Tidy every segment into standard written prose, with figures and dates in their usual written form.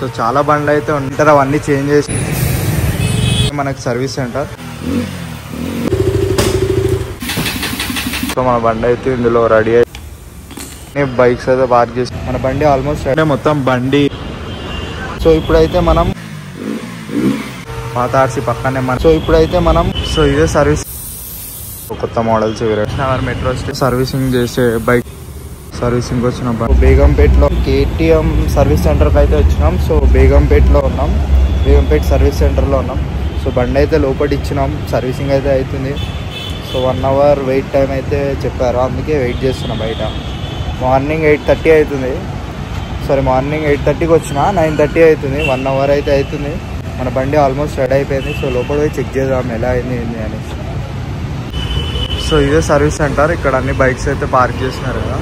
So చాలా బండ్లు అయితే ఉంటారు, అవన్నీ చేంజ్ చేసి మనకి సర్వీస్ సెంటర్. సో మన బండి అయితే ఇందులో రెడీ అయ్యి బైక్స్ అయితే పార్క్ చేసి మన బండి ఆల్మోస్ట్ అంటే మొత్తం బండి. సో ఇప్పుడైతే మనం పాత ఆర్సీ పక్కనే సో ఇదే సర్వీస్ కొత్త models Nagar metro station servicing చేసే బైక్ సర్వీసింగ్ వచ్చిన బేగంపేటలో కేటీఎం సర్వీస్ సెంటర్కి అయితే వచ్చినాం. సో బేగంపేటలో ఉన్నాం, బేగంపేట సర్వీస్ సెంటర్లో ఉన్నాం. సో బండి అయితే లోపలి ఇచ్చినాం, సర్వీసింగ్ అయితే అవుతుంది. సో 1 అవర్ వెయిట్ టైం అయితే చెప్పారు, అందుకే వెయిట్ చేస్తున్నాం బయట. మార్నింగ్ 8:30 అవుతుంది, మార్నింగ్ 8:30కి వచ్చిన 9:30 అవుతుంది. 1 అవర్ అయితే అవుతుంది. మన బండి ఆల్మోస్ట్ రెడీ అయిపోయింది. సో లోపల పోయి చెక్ చేద్దాం ఎలా అయింది ఏంది అని. సో ఇదే సర్వీస్ సెంటర్, ఇక్కడ అన్ని బైక్స్ అయితే పార్క్ చేసినారు కదా.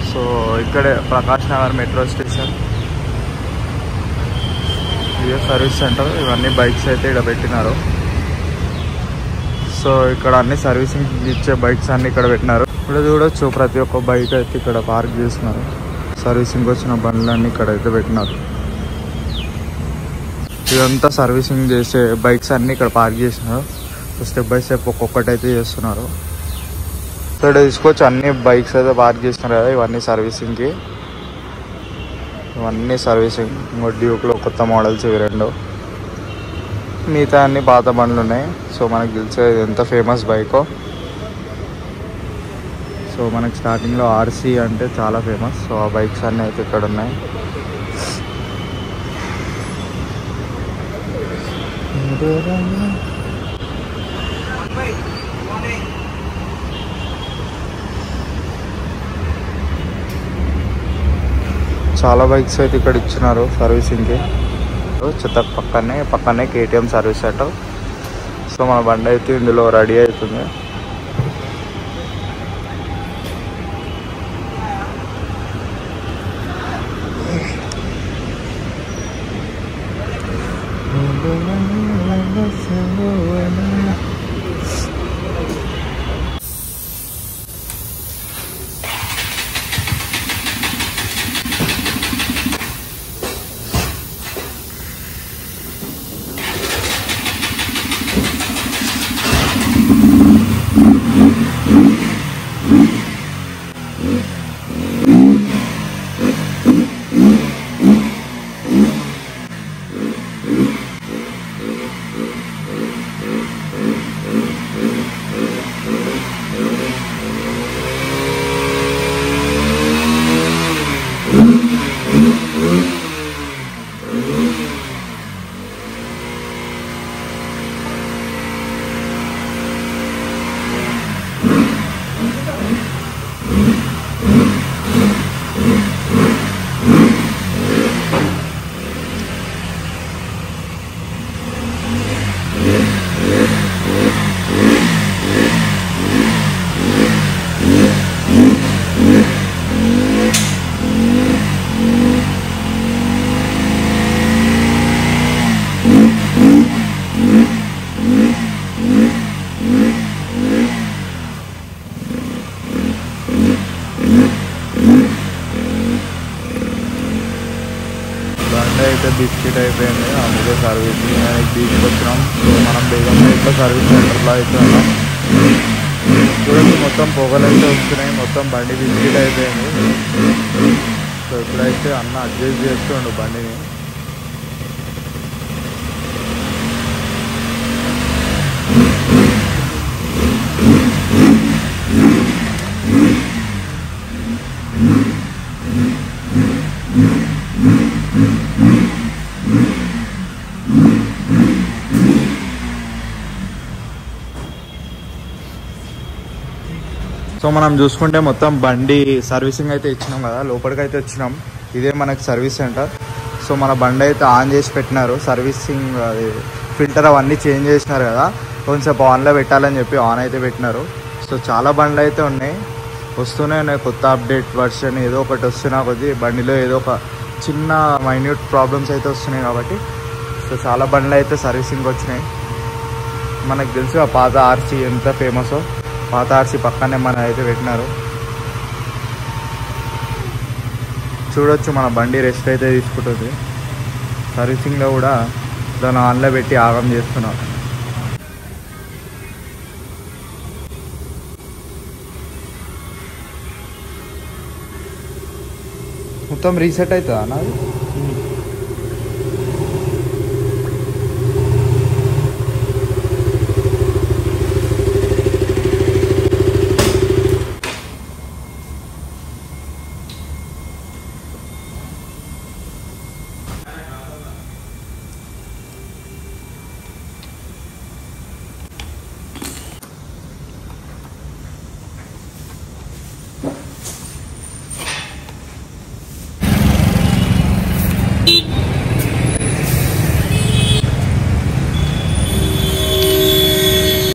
సో ఇక్కడే ప్రకాష్ నగర్ మెట్రో స్టేషన్, ఇదే సర్వీస్ సెంటర్. ఇవన్నీ బైక్స్ అయితే ఇక్కడ పెట్టినారు. సో ఇక్కడ అన్ని సర్వీసింగ్ ఇచ్చే బైక్స్ అన్ని ఇక్కడ పెట్టినారు. ఇక్కడ చూడొచ్చు ప్రతి ఒక్క బైక్ అయితే ఇక్కడ పార్క్ చేసినారు. సర్వీసింగ్ వచ్చిన బండ్లన్నీ ఇక్కడ అయితే పెట్టినారు. ఇదంతా సర్వీసింగ్ చేసే బైక్స్ అన్నీ ఇక్కడ పార్క్ చేసినారు. స్టెప్ బై స్టెప్ ఒక్కొక్కటి అయితే చేస్తున్నారు. ఇక్కడ తీసుకొచ్చి అన్ని బైక్స్ అయితే పార్క్ చేసినారు కదా, ఇవన్నీ సర్వీసింగ్కి. ఇవన్నీ సర్వీసింగ్. ఇంకో డ్యూక్లో కొత్త మోడల్స్ ఇవి 2, మిగతా అన్ని పాత బండ్లు ఉన్నాయి. సో మనకు తెలిసేది ఎంత ఫేమస్ బైకో. సో మనకి స్టార్టింగ్లో ఆర్సీ అంటే చాలా ఫేమస్. సో ఆ బైక్స్ అన్నీ అయితే ఇక్కడ ఉన్నాయి. చాలా బైక్స్ అయితే ఇక్కడ ఇచ్చినారు సర్వీసింగ్కి. చిత్తక్ పక్కనే కేటీఎం సర్వీస్ సెంటర్. సో మన బండి అయితే ఇందులో రెడీ అవుతుంది. అయితే బిస్కెట్ అయిపోయింది, అందుకే సర్వీసింగ్ తీసుకొచ్చినాం. సో మనం బేగంపేటలో సర్వీస్ సెంటర్లో అయితే ఉన్నాం. చూడండి మొత్తం పొగలు అయితే వస్తున్నాయి, మొత్తం బండి బిస్కెట్ అయిపోయింది. సో ఇప్పుడైతే అన్న అడ్జస్ట్ చేస్తుండు బండిని. సో మనం చూసుకుంటే మొత్తం బండి సర్వీసింగ్ అయితే ఇచ్చినాం కదా, లోపలికి అయితే వచ్చినాం. ఇదే మనకి సర్వీస్ సెంటర్. సో మన బండి అయితే ఆన్ చేసి పెట్టినారు, సర్వీసింగ్ అది ఫిల్టర్ అవన్నీ చేంజ్ చేసినారు కదా, కొంచెం ఆన్లో పెట్టాలని చెప్పి ఆన్ అయితే పెట్టినారు. సో చాలా బండ్లు అయితే ఉన్నాయి, వస్తూనే ఉన్నాయి. కొత్త అప్డేట్ వర్షన్ ఏదో ఒకటి వస్తున్నా కొద్దీ బండిలో ఏదో ఒక చిన్న మైన్యూట్ ప్రాబ్లమ్స్ అయితే వస్తున్నాయి కాబట్టి సో చాలా బండ్లు అయితే సర్వీసింగ్ వచ్చినాయి. మనకు తెలుసు ఆ పాత ఆర్సీ ఎంత ఫేమసో, పాత ఆర్సీ పక్కనే మన అయితే పెట్టినారు. చూడొచ్చు మన బండి రెస్ట్ అయితే తీసుకుంటుంది. సర్వీసింగ్లో కూడా దాన్ని ఆన్లో పెట్టి ఆగం చేస్తున్నా. మొత్తం రీసెట్ అవుతుందా నాది?